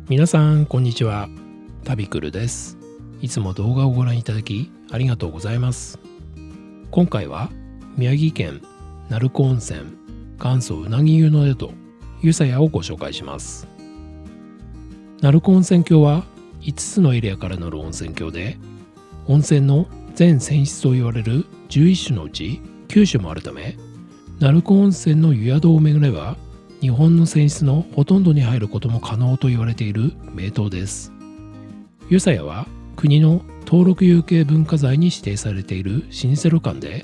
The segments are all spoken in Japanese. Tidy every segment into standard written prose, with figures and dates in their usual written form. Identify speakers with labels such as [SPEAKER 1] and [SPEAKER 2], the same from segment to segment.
[SPEAKER 1] 皆さんこんにちは、タビクルです。いつも動画をご覧いただきありがとうございます。今回は宮城県鳴子温泉元祖うなぎ湯の宿湯さやをご紹介します。鳴子温泉郷は5つのエリアからなる温泉郷で、温泉の全泉質と言われる11種のうち9種もあるため、鳴子温泉の湯宿を巡れば日本の泉質のほとんどに入ることも可能と言われている名湯です。湯さやは国の登録有形文化財に指定されている老舗旅館で、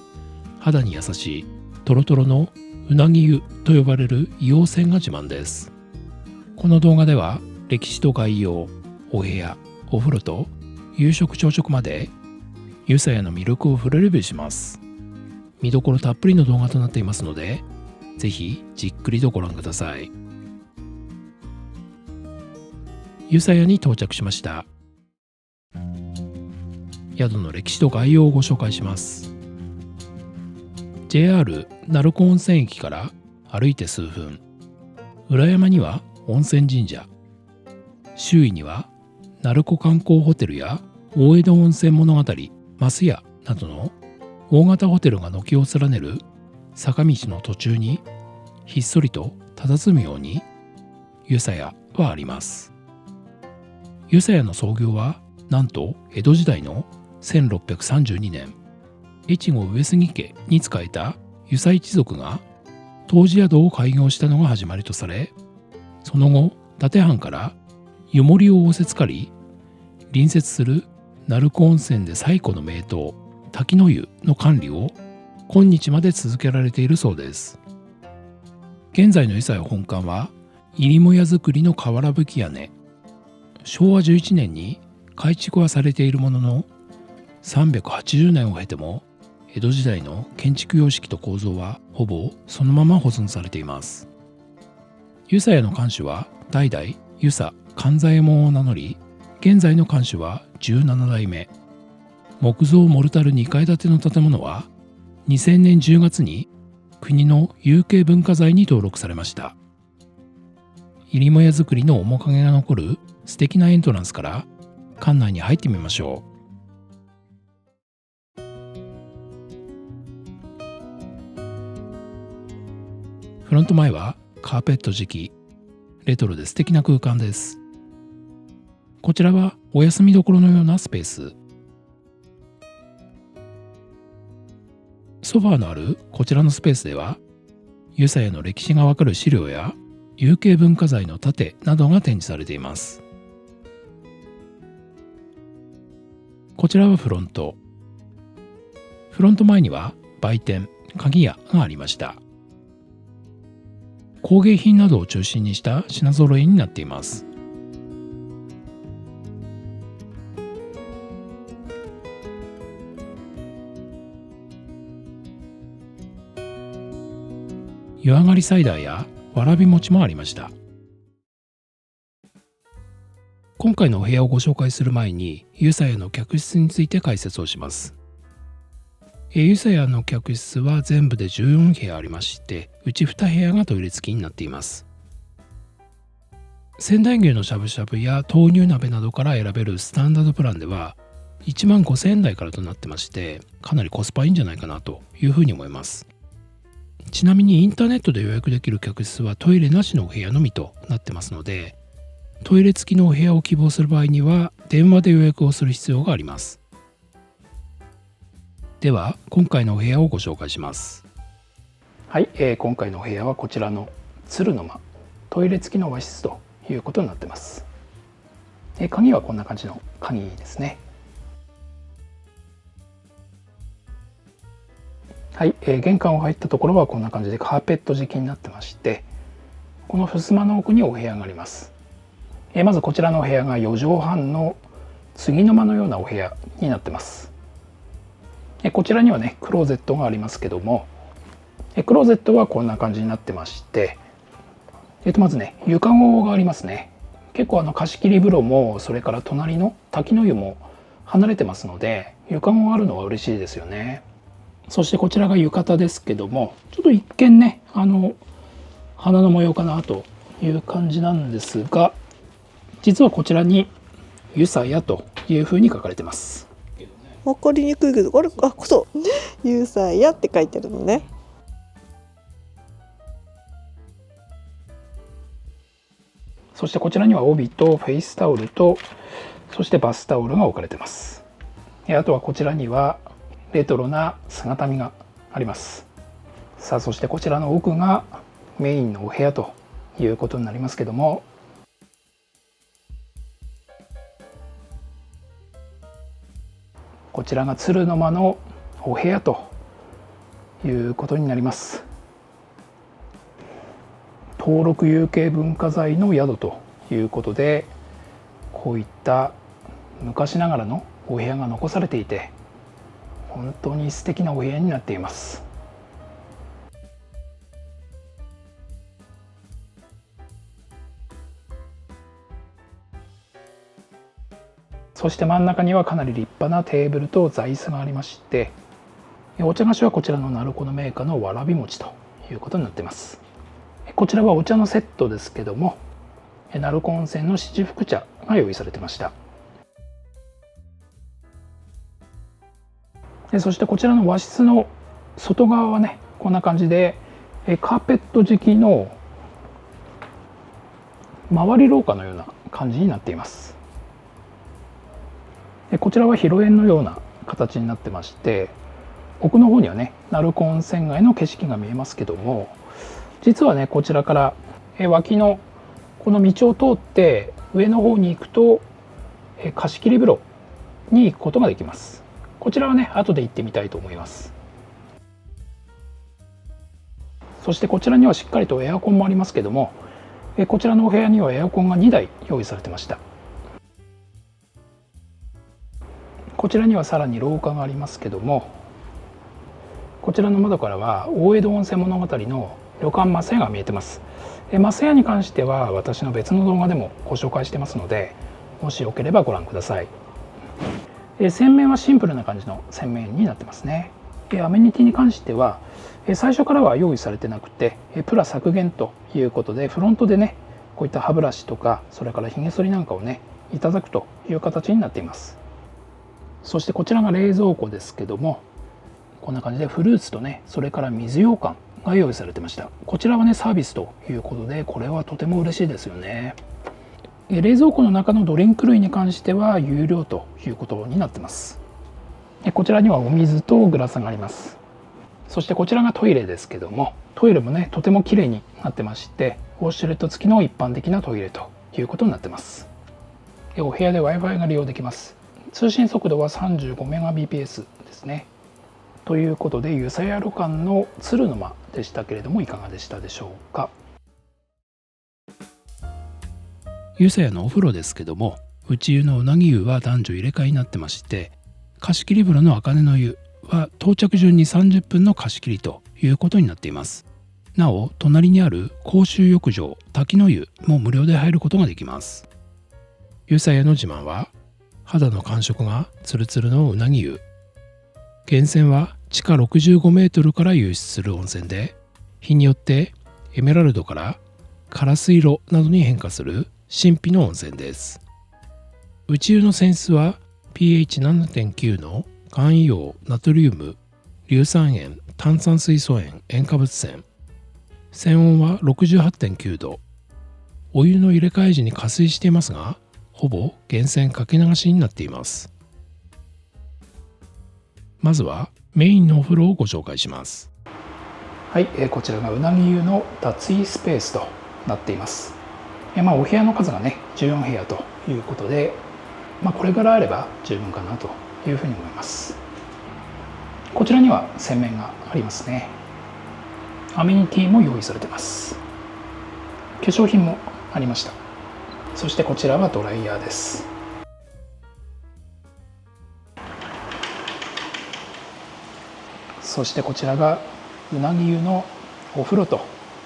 [SPEAKER 1] 肌に優しいトロトロのうなぎ湯と呼ばれる硫黄泉が自慢です。この動画では歴史と概要、お部屋、お風呂と夕食朝食まで湯さやの魅力をフルレビューします。見どころたっぷりの動画となっていますので、ぜひじっくりとご覧ください。湯さやに到着しました。宿の歴史と概要をご紹介します。 JR 鳴子温泉駅から歩いて数分、裏山には温泉神社、周囲には鳴子観光ホテルや大江戸温泉物語増屋などの大型ホテルが軒を連ねる坂道の途中にひっそりと佇むように湯さやはあります。湯さやの創業はなんと江戸時代の1632年、越後上杉家に仕えた湯佐一族が湯治宿を開業したのが始まりとされ、その後伊達藩から湯守を仰せつかり、隣接する鳴子温泉で最古の名湯滝の湯の管理を今日まで続けられているそうです。現在の湯さや本館は入母屋造りの瓦葺き屋根、昭和11年に改築はされているものの、380年を経ても江戸時代の建築様式と構造はほぼそのまま保存されています。湯さやの館主は代々湯佐勘左衛門を名乗り、現在の館主は17代目。木造モルタル2階建ての建物は2000年10月に国の有形文化財に登録されました。入母屋造りの面影が残る素敵なエントランスから館内に入ってみましょう。フロント前はカーペット敷き、レトロで素敵な空間です。こちらはお休みどころのようなスペース。ソファーのあるこちらのスペースでは、湯さやの歴史がわかる資料や有形文化財の盾などが展示されています。こちらはフロント。フロント前には売店、鍵屋がありました。工芸品などを中心にした品揃えになっています。湯上がりサイダーやわらび餅もありました。今回のお部屋をご紹介する前に湯さやの客室について解説をします。湯さやの客室は全部で14部屋ありまして、うち2部屋がトイレ付きになっています。仙台牛のしゃぶしゃぶや豆乳鍋などから選べるスタンダードプランでは15,000円台からとなってまして、かなりコスパいいんじゃないかなというふうに思います。ちなみにインターネットで予約できる客室はトイレなしのお部屋のみとなってますので、トイレ付きのお部屋を希望する場合には電話で予約をする必要があります。では今回のお部屋をご紹介します。はい、今回のお部屋はこちらの鶴の間トイレ付きの和室ということになってます。鍵はこんな感じの鍵ですね。はい、玄関を入ったところはこんな感じでカーペット敷きになってまして、この襖の奥にお部屋があります。まずこちらのお部屋が4畳半の継の間のようなお部屋になってます。こちらにはねクローゼットがありますけども、クローゼットはこんな感じになってまして、まずね床がありますね。結構貸し切り風呂もそれから隣の滝の湯も離れてますので、床があるのは嬉しいですよね。そしてこちらが浴衣ですけども、ちょっと一見ね花の模様かなという感じなんですが、実はこちらに湯さやというふうに書かれてます。
[SPEAKER 2] わかりにくいけど、そうユーサーやって書いてるのね。
[SPEAKER 1] そしてこちらには帯とフェイスタオルと、そしてバスタオルが置かれてます。あとはこちらにはレトロな姿見があります。さあ、そしてこちらの奥がメインのお部屋ということになりますけども、こちらが鶴の間のお部屋ということになります。登録有形文化財の宿ということで、こういった昔ながらのお部屋が残されていて、本当に素敵なお部屋になっています。そして真ん中にはかなり立派なテーブルと座椅子がありまして、お茶菓子はこちらの鳴子の銘菓のわらび餅ということになっています。こちらはお茶のセットですけども、鳴子温泉の七福茶が用意されてました。そしてこちらの和室の外側はね、こんな感じでカーペット敷きの回り廊下のような感じになっています。こちらは広縁のような形になってまして、奥の方にはね、鳴子温泉街の景色が見えますけども、実はね、こちらから脇のこの道を通って上の方に行くと貸切風呂に行くことができます。こちらはね、後で行ってみたいと思います。そしてこちらにはしっかりとエアコンもありますけども、こちらのお部屋にはエアコンが2台用意されてました。こちらにはさらに廊下がありますけども、こちらの窓からは大江戸温泉物語の旅館増屋が見えてます。増屋に関しては私の別の動画でもご紹介してますので、もしよければご覧ください。洗面はシンプルな感じの洗面になってますね。アメニティに関しては最初からは用意されてなくて、プラ削減ということでフロントでね、こういった歯ブラシとか、それからひげ剃りなんかをねいただくという形になっています。そしてこちらが冷蔵庫ですけども、こんな感じでフルーツとね、それから水羊羹が用意されてました。こちらはね、サービスということで、これはとても嬉しいですよね。冷蔵庫の中のドリンク類に関しては有料ということになってます。こちらにはお水とグラスがあります。そしてこちらがトイレですけども、トイレもね、とても綺麗になってまして、ウォシュレット付きの一般的なトイレということになってます。お部屋で Wi-Fi が利用できます。通信速度は 35Mbps ですね。ということで、湯さや旅館の鶴の間でしたけれども、いかがでしたでしょうか。湯さやのお風呂ですけども、内湯のうなぎ湯は男女入れ替えになってまして、貸切風呂の茜の湯は到着順に30分の貸し切りということになっています。なお、隣にある公衆浴場滝の湯も無料で入ることができます。湯さやの自慢は肌の感触がツルツルのうなぎ湯。源泉は地下65メートルから湧出する温泉で、日によってエメラルドからカラス色などに変化する神秘の温泉です。内湯の泉質は pH7.9 の含硫黄ナトリウム硫酸塩炭酸水素塩塩化物泉。泉温は 68.9 度。お湯の入れ替え時に加水していますが、ほぼ源泉かけ流しになっています。まずはメインのお風呂をご紹介します。はい、こちらがうなぎ湯の脱衣スペースとなっています。お部屋の数がね14部屋ということで、これからあれば十分かなというふうに思います。こちらには洗面がありますね。アメニティも用意されています。化粧品もありました。そしてこちらはドライヤーです。そしてこちらがうなぎ湯のお風呂と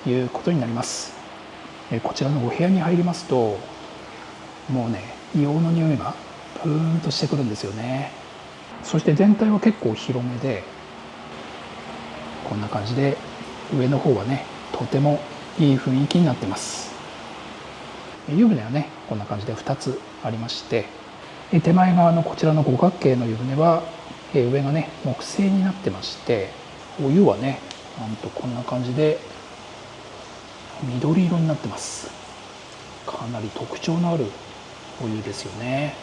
[SPEAKER 1] いうことになります。こちらのお部屋に入りますと、もうね、硫黄の匂いがプーンとしてくるんですよね。そして全体は結構広めで、こんな感じで上の方はね、とてもいい雰囲気になってます。湯船はね、こんな感じで2つありまして、手前側のこちらの五角形の湯船は上がね木製になってまして、お湯はねなんとこんな感じで緑色になってます。かなり特徴のあるお湯ですよね。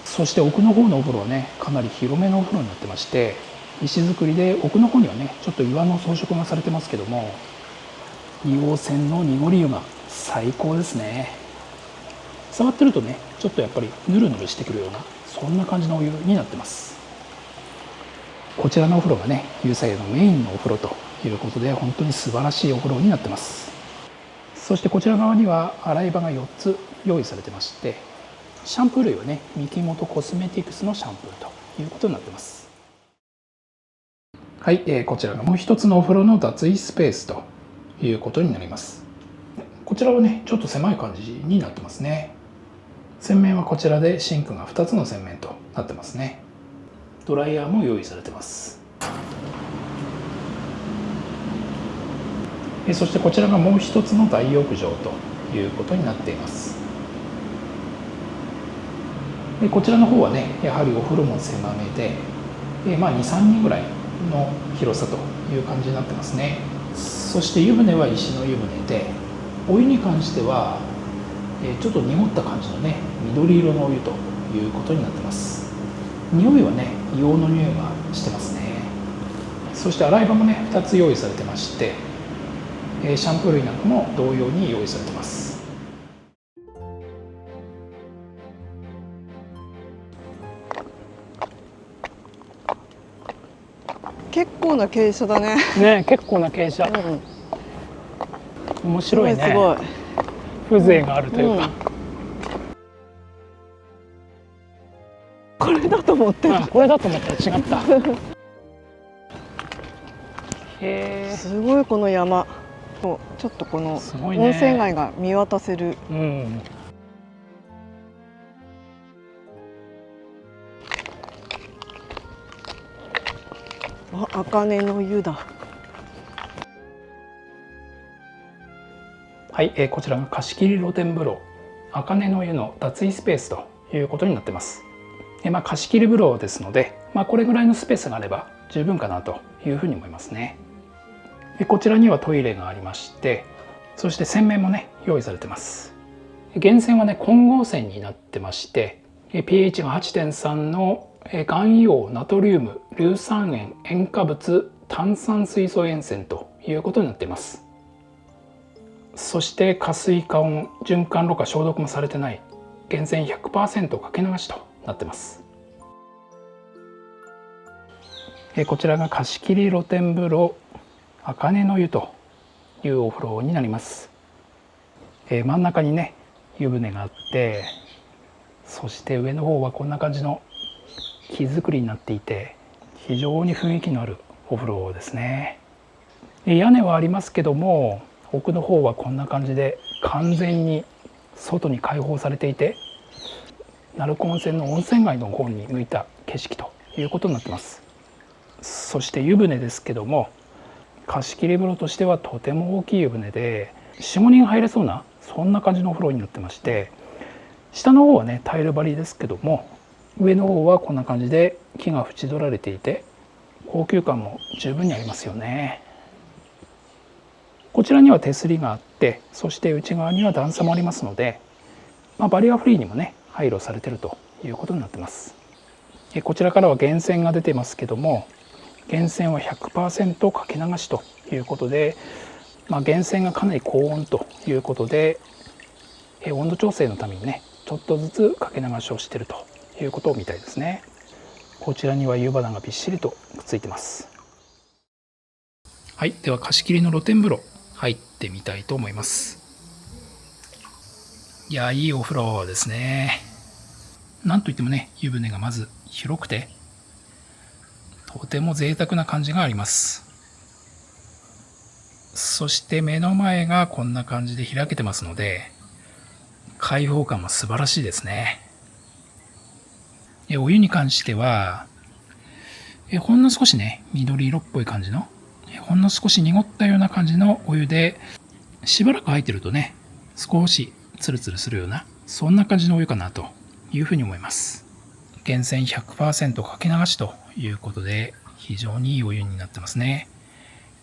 [SPEAKER 1] そして奥の方のお風呂はねかなり広めのお風呂になってまして、石造りで奥の方にはねちょっと岩の装飾がされてますけども、硫黄泉の濁り湯が最高ですね。触ってるとねちょっとやっぱりヌルヌルしてくるような、そんな感じのお湯になってます。こちらのお風呂がねゆうさやのメインのお風呂ということで、本当に素晴らしいお風呂になってます。そしてこちら側には洗い場が4つ用意されてまして、シャンプー類はね三木本コスメティクスのシャンプーということになってます。はい、こちらがもう一つのお風呂の脱衣スペースということになります。こちらはねちょっと狭い感じになってますね。洗面はこちらでシンクが2つの洗面となってますね。ドライヤーも用意されてます。そしてこちらがもう一つの大浴場ということになっています。でこちらの方はねやはりお風呂も狭めで、2、3人ぐらいの広さという感じになってますね。そして湯船は石の湯船で、お湯に関してはちょっと濁った感じのね緑色のお湯ということになってます。匂いはね硫黄の匂いがしてますね。そして洗い場もね2つ用意されてまして、シャンプー類なんかも同様に用意されてます。
[SPEAKER 2] 結構な傾斜だね。
[SPEAKER 1] ね、結構な傾斜、面白いね。
[SPEAKER 2] すごい
[SPEAKER 1] 風情があるというか、
[SPEAKER 2] これだと思ってた。
[SPEAKER 1] これだと思ったら違った
[SPEAKER 2] すごいこの山、ちょっとこの温泉街が見渡せる。茜の湯だ。
[SPEAKER 1] はい、こちらが貸し切り露天風呂茜の湯の脱衣スペースということになってます。貸し切り風呂ですので、これぐらいのスペースがあれば十分かなというふうに思いますね。こちらにはトイレがありまして、そして洗面もね用意されてます。源泉はね混合泉になってまして、pH が 8.3 の岩硫黄ナトリウム硫酸塩塩化物炭酸水素塩泉ということになっています。そして加水加温循環ろ過消毒もされてない源泉 100% かけ流しとなってます。こちらが貸し切り露天風呂茜の湯というお風呂になります。真ん中にね湯船があって、そして上の方はこんな感じの木造りになっていて、非常に雰囲気のあるお風呂ですね。屋根はありますけども、奥の方はこんな感じで完全に外に開放されていて、鳴子温泉の温泉街の方に向いた景色ということになってます。そして湯船ですけども、貸し切り風呂としてはとても大きい湯船で 4,5 人入れそうな、そんな感じのお風呂になってまして、下の方はねタイル張りですけども、上の方はこんな感じで木が縁取られていて、高級感も十分にありますよね。こちらには手すりがあって、そして内側には段差もありますので、バリアフリーにもね配慮されているということになってます。こちらからは源泉が出てますけども、源泉は 100% かけ流しということで、源泉がかなり高温ということで、温度調整のためにねちょっとずつかけ流しをしているということみたいですね。こちらには湯花がびっしりとくっついてます。はい、では貸し切りの露天風呂入ってみたいと思います。いや、いいお風呂ですね。なんといってもね、湯船がまず広くてとても贅沢な感じがあります。そして目の前がこんな感じで開けてますので、開放感も素晴らしいですね。お湯に関してはほんの少しね緑色っぽい感じの、ほんの少し濁ったような感じのお湯で、しばらく入ってるとね少しツルツルするような、そんな感じのお湯かなというふうに思います。源泉 100% かけ流しということで非常にいいお湯になってますね。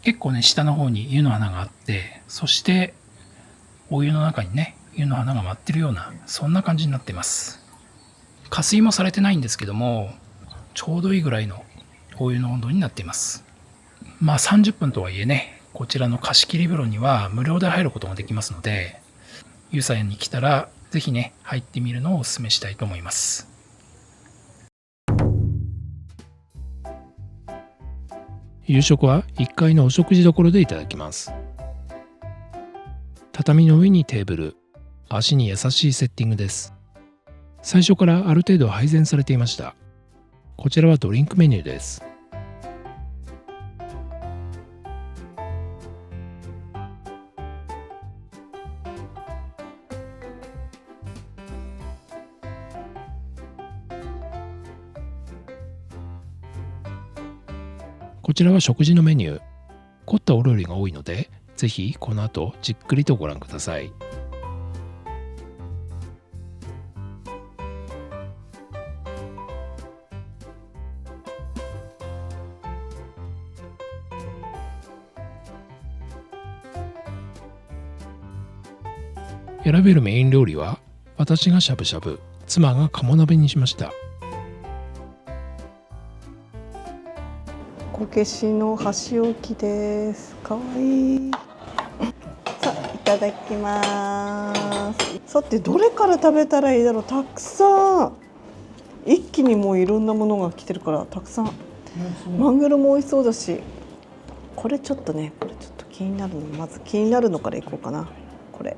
[SPEAKER 1] 結構ね、下の方に湯の花があって、そしてお湯の中にね、湯の花が舞ってるような、そんな感じになっています。加水もされてないんですけども、ちょうどいいぐらいのお湯の温度になっています。まあ30分とはいえね、こちらの貸し切り風呂には無料で入ることができますので、湯さんに来たらぜひね、入ってみるのをお勧めしたいと思います。夕食は1階のお食事処でいただきます。畳の上にテーブル、足に優しいセッティングです。最初からある程度配膳されていました。こちらはドリンクメニューです。こちらは食事のメニュー。凝ったお料理が多いので、ぜひこの後じっくりとご覧ください。選べるメイン料理は、私がしゃぶしゃぶ、妻が鴨鍋にしました。
[SPEAKER 2] こけしの箸置きです。かわいい。さあ、いただきます。さて、どれから食べたらいいだろう。たくさん。一気にもういろんなものが来てるから、たくさん。マグロも美味しそうだし。これちょっとね、これちょっと気になるの、まず気になるのからいこうかな。これ。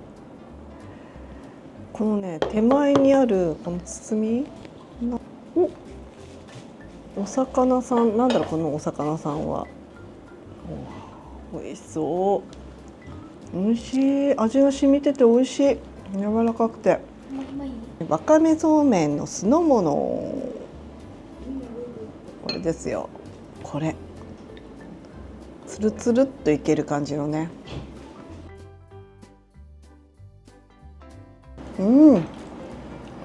[SPEAKER 2] このね、手前にあるこの包み。お魚さん、なんだろう、このお魚さんは。美味しそう。美味しい。味が染みてて美味しい。柔らかくて。わかめそうめんの酢の物。これですよ。これ。つるつるっといける感じのね。うん。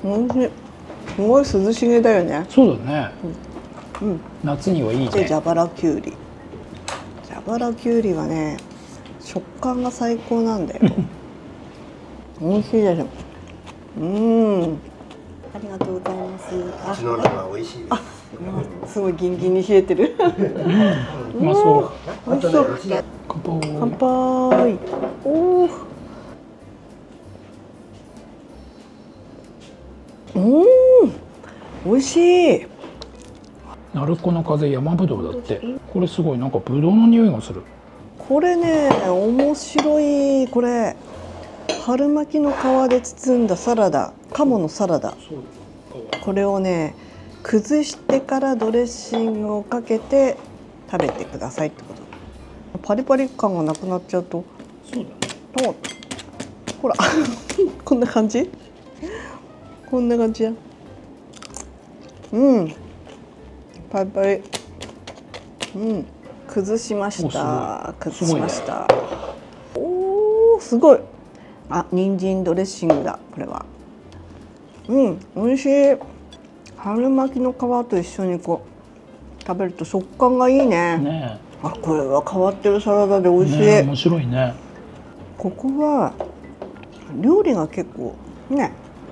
[SPEAKER 2] 美味しい。すごい涼しげだよね。
[SPEAKER 1] そうだね。
[SPEAKER 2] うん。
[SPEAKER 1] 夏にはいいね。
[SPEAKER 2] で、蛇腹きゅうり。蛇腹きゅうりはね、食感が最高なんだよ。美味しいです。ありがとうございます。
[SPEAKER 3] うちののが美味しいです。
[SPEAKER 2] すごいギンギンに冷えてる。
[SPEAKER 1] うまそう。
[SPEAKER 2] 美味しそう。乾杯。おお。美味しい。
[SPEAKER 1] 鳴子の風山ぶどうだって。これすごいなんかぶどうの匂いがする。
[SPEAKER 2] これね、面白い。これ春巻きの皮で包んだサラダ、鴨のサラダ。これをね、崩してからドレッシングをかけて食べてくださいってこと。パリパリ感がなくなっちゃうと、
[SPEAKER 1] そうだね。
[SPEAKER 2] ほらこんな感じ。こんな感じや。パリパリ。崩しました。崩しました。おお、すごい。あ、人参ドレッシングだ。これは。美味しい。春巻きの皮と一緒にこう食べると食感がいいね。
[SPEAKER 1] ね
[SPEAKER 2] あ、これは変わってるサラダで美味しい。
[SPEAKER 1] ね、面白いね。
[SPEAKER 2] ここは料理が結構ね、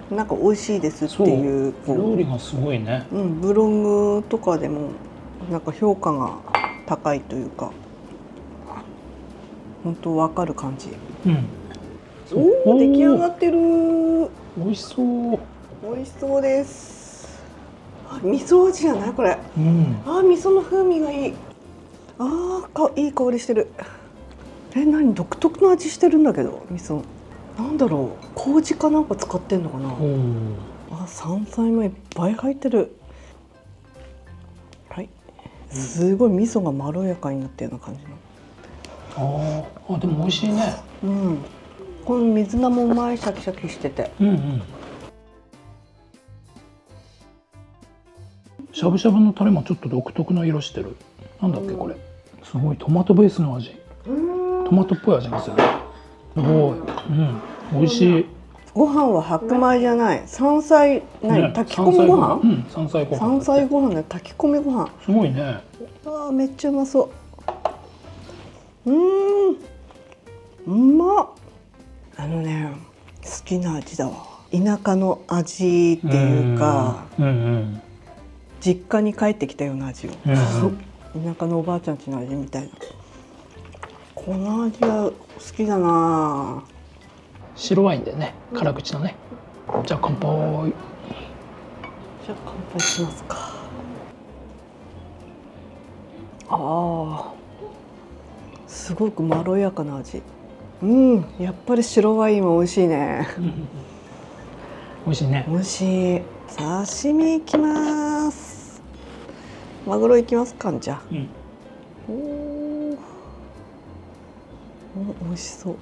[SPEAKER 2] なんか美味しいですっていう、
[SPEAKER 1] 料理がすごいね。
[SPEAKER 2] ブログとかでもなんか評価が高いというか、本当わかる感じ。おお、出来上がってる。
[SPEAKER 1] 美味しそう。
[SPEAKER 2] 美味しそうです。味噌味じゃないこれ。味噌の風味がいい。いい香りしてる。何独特の味してるんだけど、味噌。なんだろう、麹かなんか使ってんのかな。山菜もいっぱい入ってる。はい。すごい味噌がまろやかになってるような感じの。
[SPEAKER 1] でも美味しいね。
[SPEAKER 2] この水菜もうまい、シャキシャキしてて。
[SPEAKER 1] しゃぶしゃぶのタレもちょっと独特の色してる。なんだっけこれ。すごいトマトベースの味。トマトっぽい味がする。すごい。美味しい。
[SPEAKER 2] ご飯は白米じゃない、山菜、何、
[SPEAKER 1] ね
[SPEAKER 2] 炊き込みご飯？
[SPEAKER 1] 山菜ご飯。
[SPEAKER 2] 山菜ご飯で炊き込みご飯。
[SPEAKER 1] すごいね。
[SPEAKER 2] あーめっちゃうまそう。うまっ。好きな味だわ。田舎の味っていうか、実家に帰ってきたような味を、田舎のおばあちゃんちの味みたいな。この味は好きだな。
[SPEAKER 1] 白ワインでね、辛口のね。じゃあ乾杯。
[SPEAKER 2] じゃあ乾杯しますか。ああ、すごくまろやかな味。やっぱり白ワインは美味しいね。
[SPEAKER 1] 美味しいね。
[SPEAKER 2] 美味しい。刺身いきます。マグロいきますかじゃあ。美味しそう。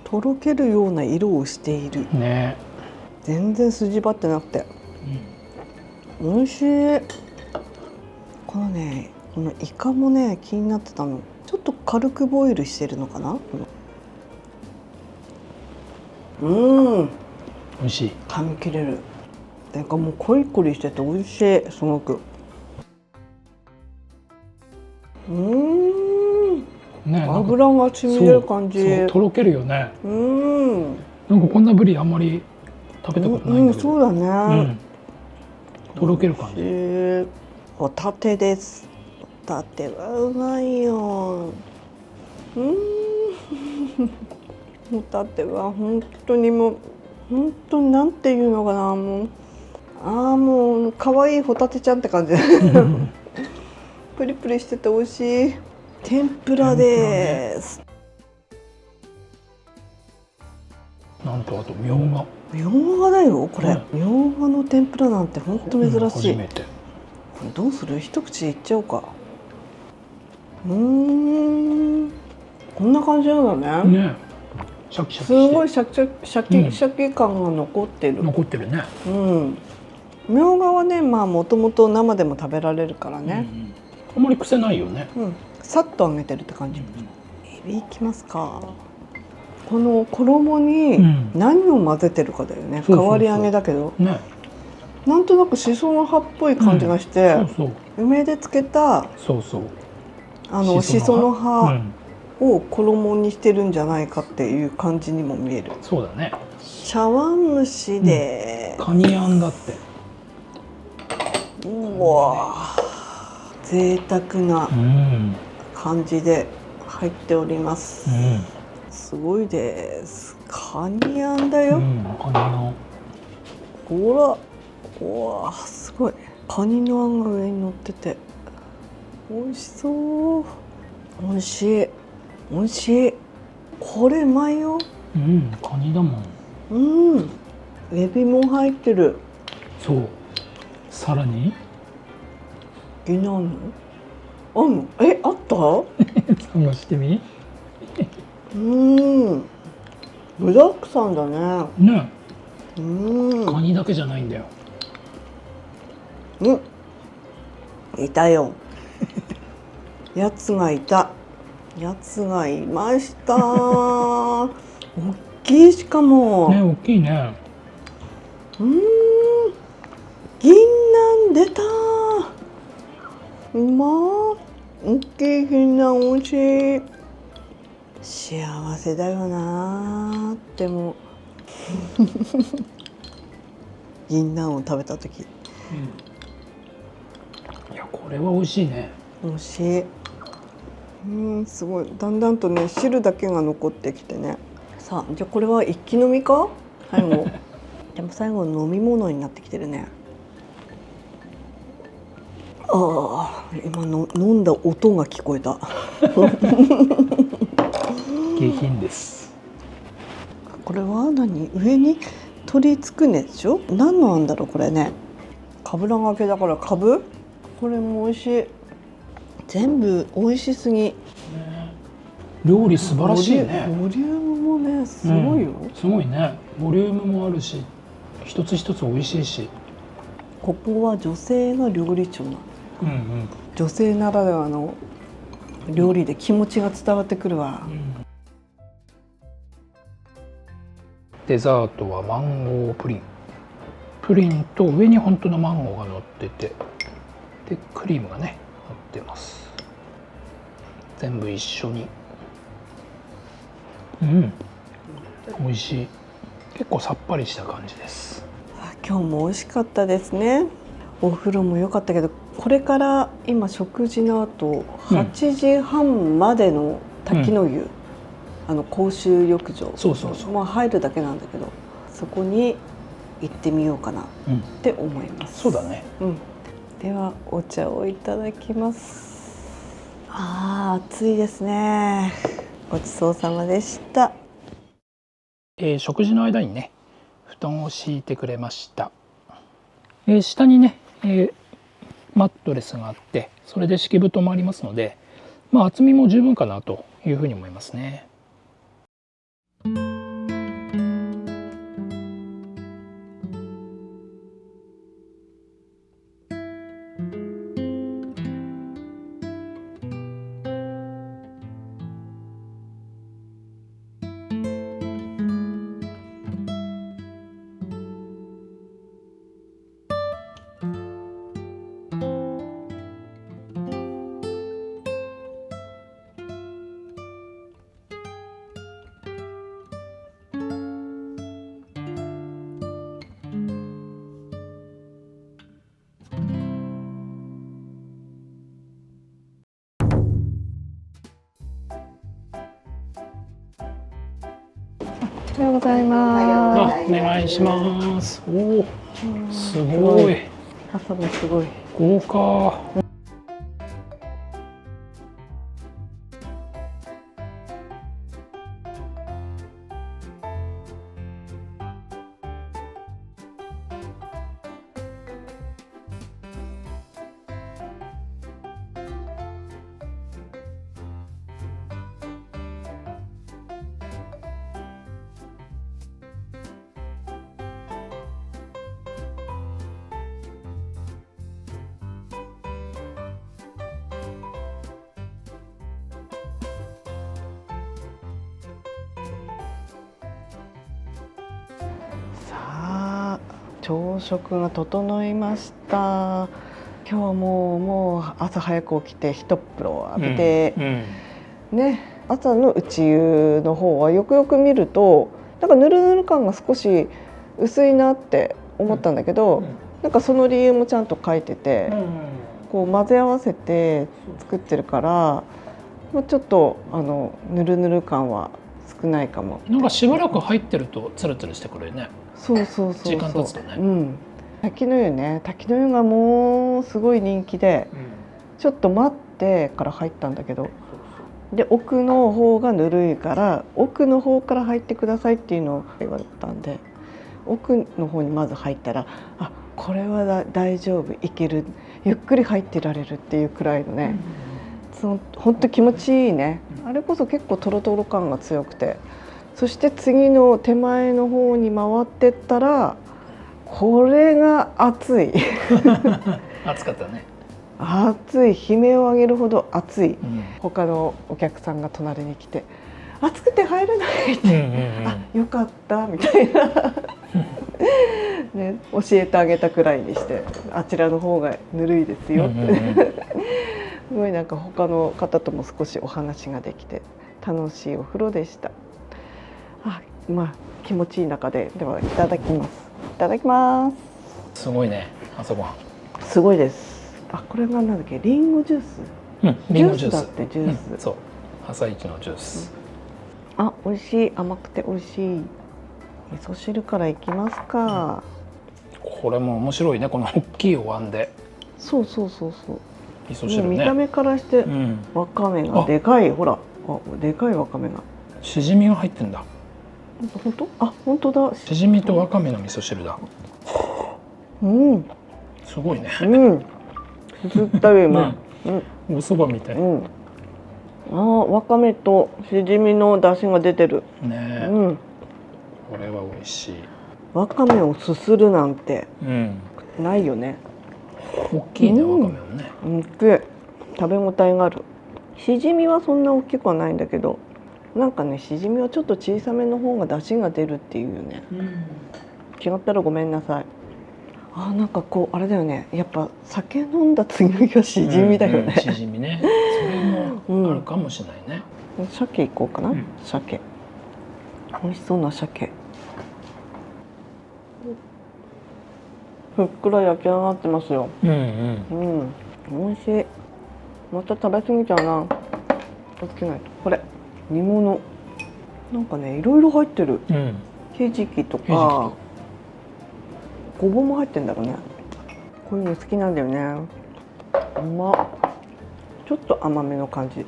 [SPEAKER 2] とろけるような色をしている。
[SPEAKER 1] ね。
[SPEAKER 2] 全然筋張ってなくて。美味しい。このイカもね気になってたの。ちょっと軽くボイルしてるのかな。美
[SPEAKER 1] 味しい。
[SPEAKER 2] 噛み切れる。なんかもうコリコリしてて美味しい。すごく。
[SPEAKER 1] ね、
[SPEAKER 2] 油が染み出る感じ。
[SPEAKER 1] そうとろけるよね。なんかこんなブリあんまり食べたことないんだけど。
[SPEAKER 2] そうだね。
[SPEAKER 1] とろける感じ。
[SPEAKER 2] ホタテです。ホタテはうまいよ。ホタテは本当になんていうのかな、もう可愛いホタテちゃんって感じ。プリプリしてて美味しい。天ぷらです。
[SPEAKER 1] なんとあとみょうが。
[SPEAKER 2] みょうがだよこれ。みょうがの天ぷらなんて本当珍しい。
[SPEAKER 1] 初めて。
[SPEAKER 2] どうする？一口いっちゃおうか。こんな感じなんだね。
[SPEAKER 1] ね。シャキシャキして。
[SPEAKER 2] すごいシャキシャキ感が残ってる。
[SPEAKER 1] 残ってるね。
[SPEAKER 2] みょうがはね、もともと生でも食べられるからね。
[SPEAKER 1] あんまり癖ないよね。
[SPEAKER 2] さっと揚げてるって感じ。エビいきますか。この衣に何を混ぜてるかだよね。変わり揚げだけど。なんとなくしその葉っぽい感じがして、梅で漬けたしその葉を衣にしてるんじゃないかっていう感じにも見える。
[SPEAKER 1] そうだね。
[SPEAKER 2] 茶碗蒸しで、
[SPEAKER 1] カニあんだって。
[SPEAKER 2] うわ贅沢な感じで入っております。すごいです。カニあんだよ。
[SPEAKER 1] カニあん。
[SPEAKER 2] ほら、うわすごい。カニのあんが上に乗ってて美味しそう。美味しい美味しい。これうまいよ。
[SPEAKER 1] カニだもん。
[SPEAKER 2] エビも入ってる。
[SPEAKER 1] そう。さらに
[SPEAKER 2] あんの？あんの？あった？
[SPEAKER 1] 探してみ。
[SPEAKER 2] 具だくさんだね。
[SPEAKER 1] ね。カニだけじゃないんだよ。
[SPEAKER 2] いたよ。やつがいた。やつがいました。大きいしかも。
[SPEAKER 1] ね、大きいね。
[SPEAKER 2] 銀杏出た。うまー。大きい銀杏美味しい。幸せだよな。でも銀杏を食べた時。
[SPEAKER 1] いや、これは美味しいね。
[SPEAKER 2] 美味しい。すごい。だんだんとね、汁だけが残ってきてね。さあ、じゃあこれは一気飲みか？最後。でも最後飲み物になってきてるね。今の飲んだ音が聞こえた。
[SPEAKER 1] 下品です。
[SPEAKER 2] これは何？上に鶏つくねでしょ？何のあんだろうこれね。かぶらがけだからかぶ？これも美味しい。全部美味しすぎ。
[SPEAKER 1] 料理素晴らしいね。
[SPEAKER 2] ボリュームもねすごいよ。
[SPEAKER 1] すごいね。ボリュームもあるし、一つ一つ美味しいし。
[SPEAKER 2] ここは女性が料理長なの。女性ならではの料理で気持ちが伝わってくるわ。
[SPEAKER 1] デザートはマンゴープリン。プリンと上に本当のマンゴーが乗ってて、でクリームがね乗ってます。全部一緒に。美味しい。結構さっぱりした感じです。
[SPEAKER 2] 今日も美味しかったですね。お風呂も良かったけど、これから今食事の後8時半までの滝の湯、公衆浴場、まあ入るだけなんだけど、そこに行ってみようかなって思います。
[SPEAKER 1] そうだね。
[SPEAKER 2] ではお茶をいただきます。暑いですね。ごちそうさまでした。
[SPEAKER 1] 食事の間にね、布団を敷いてくれました。下にね、マットレスがあって、それで敷布団もありますので、まあ厚みも十分かなというふうに思いますね。
[SPEAKER 2] おはようございます。
[SPEAKER 1] お願いします。おお、すごい。
[SPEAKER 2] 朝もすごい。
[SPEAKER 1] 豪華。
[SPEAKER 2] 朝食が整いました。今日はもう朝早く起きて一風呂浴びて、ね、朝の内湯の方はよくよく見るとなんかぬるぬる感が少し薄いなって思ったんだけど、なんかその理由もちゃんと書いてて、こう混ぜ合わせて作ってるから、もうちょっとぬるぬる感は少ないかも。
[SPEAKER 1] なんかしばらく入ってるとツルツルしてくるよね。
[SPEAKER 2] そう
[SPEAKER 1] 時間経つとね。
[SPEAKER 2] 滝の湯ね、滝の湯がもうすごい人気で、ちょっと待ってから入ったんだけど、で奥の方がぬるいから奥の方から入ってくださいっていうのを言われたんで、奥の方にまず入ったら、あ、これは大丈夫、いける、ゆっくり入ってられるっていうくらいのね、ほんと気持ちいいね。あれこそ結構トロトロ感が強くて、そして次の手前の方に回ってったら、これが熱い
[SPEAKER 1] 暑かったね。
[SPEAKER 2] 熱い、悲鳴を上げるほど熱い、他のお客さんが隣に来て「暑くて入れない」って「あ、よかった」みたいなね、教えてあげたくらいにして、あちらの方がぬるいですよってすごいなんか他の方とも少しお話ができて楽しいお風呂でした。まあ気持ちいい中で、ではいただきます。いただきます。
[SPEAKER 1] すごいね、朝ごはん。
[SPEAKER 2] すごいです。これがなんだっけ、リンゴジュース。
[SPEAKER 1] リンゴジュース
[SPEAKER 2] だって、ジュース。
[SPEAKER 1] そう、朝一のジュース。
[SPEAKER 2] 美味しい、甘くて美味しい。味噌汁からいきますか。
[SPEAKER 1] これも面白いね、この大きいお椀で。
[SPEAKER 2] そう。
[SPEAKER 1] 味噌汁ね。
[SPEAKER 2] 見た目からして、わかめがでかい、ほら、でかいわかめが。
[SPEAKER 1] しじみが入ってんだ。
[SPEAKER 2] 本当？本当だ。
[SPEAKER 1] しじみとわかめの味噌汁だ。すごいね。
[SPEAKER 2] 絶対うまい。
[SPEAKER 1] お蕎麦みたい。
[SPEAKER 2] わかめとしじみの出汁が出てる。
[SPEAKER 1] ね。これは美味しい。
[SPEAKER 2] わかめをすするなんてないよね。
[SPEAKER 1] 大きいね、わかめもね。
[SPEAKER 2] 食べ応えがある。しじみはそんな大きくはないんだけど、なんかね、しじみはちょっと小さめの方が出汁が出るっていうよね。違ったらごめんなさい。なんかこうあれだよね、やっぱ酒飲んだ次の日はしじみだよね。
[SPEAKER 1] しじみね、それもあるかもしれないね。
[SPEAKER 2] 鮭いこうかな。鮭、美味しそうな鮭。ふっくら焼き上がってますよ。美味しい。また食べ過ぎちゃうな。気をつけないと。これ煮物なんかね、いろいろ入ってる。ひじきとかごぼうも入ってんだろうね。こういうの好きなんだよね。うまっ。ちょっと甘めの感じ。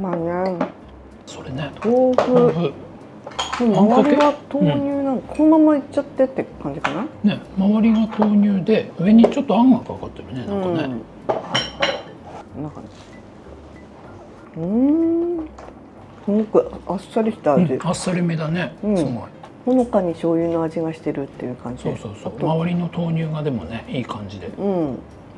[SPEAKER 2] まあね。
[SPEAKER 1] それね。
[SPEAKER 2] 豆腐。周りは豆乳なんか、このままいっちゃってって感じかな。
[SPEAKER 1] ね、周りが豆乳で上にちょっとあんがかかってるね。なんかね。
[SPEAKER 2] なんかね。すごくあっさりした味。
[SPEAKER 1] あっさりめだね。すごい。
[SPEAKER 2] ほのかに醤油の味がしてるっていう感じ。
[SPEAKER 1] そう。周りの豆乳がでもね、いい感じで。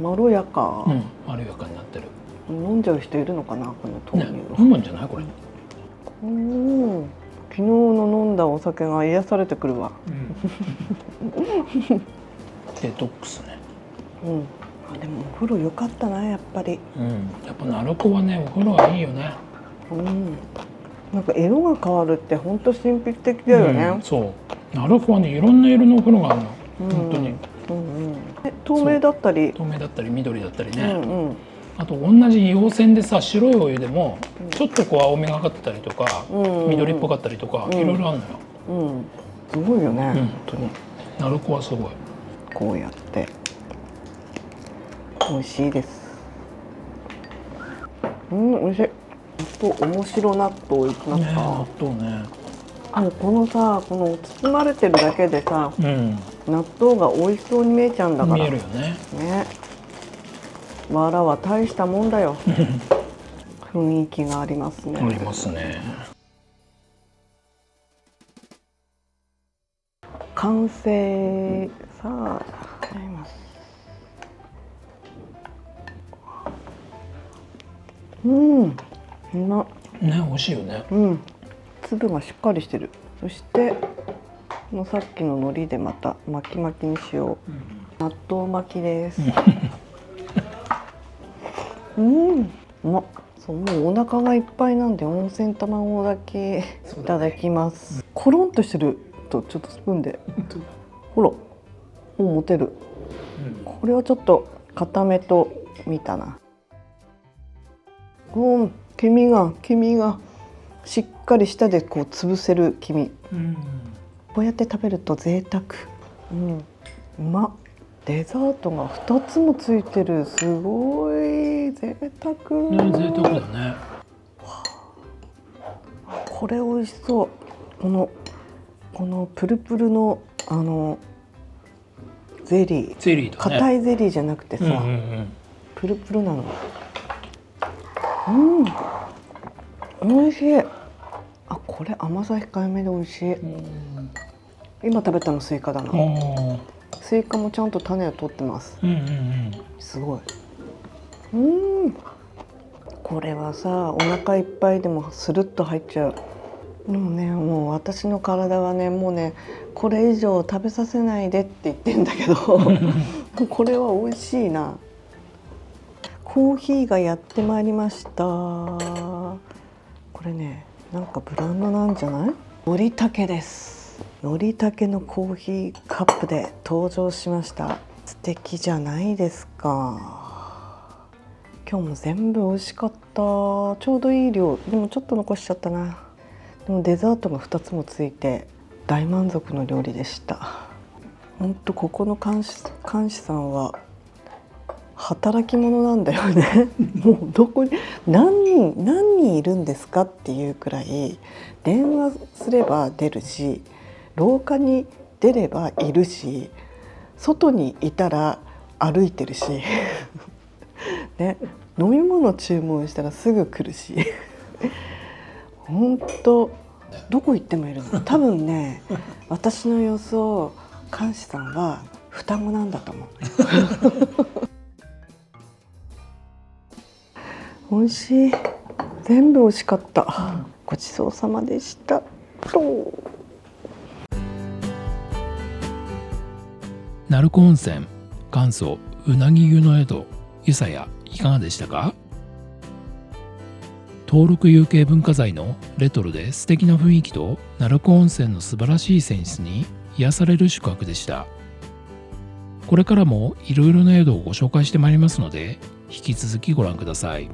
[SPEAKER 2] まろやか。
[SPEAKER 1] まろやかになってる。
[SPEAKER 2] 飲んじゃう人いるのかな、この豆乳。
[SPEAKER 1] 飲むんじゃないこれ。
[SPEAKER 2] 昨日の飲んだお酒が癒されてくるわ。
[SPEAKER 1] デトックスね。
[SPEAKER 2] でもお風呂良かったな、やっぱり。
[SPEAKER 1] やっぱ鳴子はね、お風呂はいいよね。
[SPEAKER 2] なんか色が変わるって本当神秘的だよね。
[SPEAKER 1] そう。鳴子はね、いろんな色のお風呂があるの。本当に。
[SPEAKER 2] 透明だったり
[SPEAKER 1] 緑だったりね。あと同じ硫黄泉でさ、白いお湯でもちょっとこう青みがかってたりとか、緑っぽかったりとか、いろいろあるのよ。
[SPEAKER 2] すごいよね。
[SPEAKER 1] 本当に。鳴子はすごい。
[SPEAKER 2] こうやって美味しいです。美味しい。面白納豆いきますか。
[SPEAKER 1] 納豆ね。
[SPEAKER 2] このさ、この包まれてるだけでさ、納豆が美味しそうに見えちゃうんだから。
[SPEAKER 1] 見えるよね。
[SPEAKER 2] わらは大したもんだよ。雰囲気がありますね。
[SPEAKER 1] ありますね。
[SPEAKER 2] 完成。さあ、いただきます。うまっ。
[SPEAKER 1] ね、美味しいよね。
[SPEAKER 2] 粒がしっかりしてる。そしてもうさっきの海苔でまた巻き巻きにしよう。納豆巻きです。うまっ。もうお腹がいっぱいなんで温泉卵だけいただきます。コロンとしてるとちょっとスプーンで。ほら、もう持てる。これはちょっと固めと見たな。黄身がしっかり舌でこう潰せる黄身。こうやって食べると贅沢。うまっ。デザートが2つもついてる。すごい贅沢。
[SPEAKER 1] 贅沢だね。
[SPEAKER 2] これ美味しそう。このプルプルのゼリー、硬いゼリーじゃなくてさ、プルプルなの。美味しい。これ甘さ控えめで美味しい。今食べたのスイカだな。スイカもちゃんと種を取ってます。すごい。これはさ、お腹いっぱいでもスルッと入っちゃう。でもね、もう私の体はね、もうね、これ以上食べさせないでって言ってんだけどこれは美味しいな。コーヒーがやってまいりました。これね、なんかブランドなんじゃない？のりたけです。のりたけのコーヒーカップで登場しました。素敵じゃないですか。今日も全部美味しかった。ちょうどいい量。でもちょっと残しちゃったな。でもデザートが2つもついて大満足の料理でした。ほんとここの監視さんは働き者なんだよねもうどこに何人いるんですかっていうくらい電話すれば出るし、廊下に出ればいるし、外にいたら歩いてるしね、飲み物注文したらすぐ来るし本当どこ行ってもいるの。多分ね私の予想、監視さんは双子なんだと思う。美味しい。全部美味しかった。ごちそうさまでした。
[SPEAKER 1] 鳴子温泉元祖うなぎ湯の宿ゆさやいかがでしたか？登録有形文化財のレトロで素敵な雰囲気と鳴子温泉の素晴らしい泉質に癒される宿泊でした。これからもいろいろな宿をご紹介してまいりますので、引き続きご覧ください。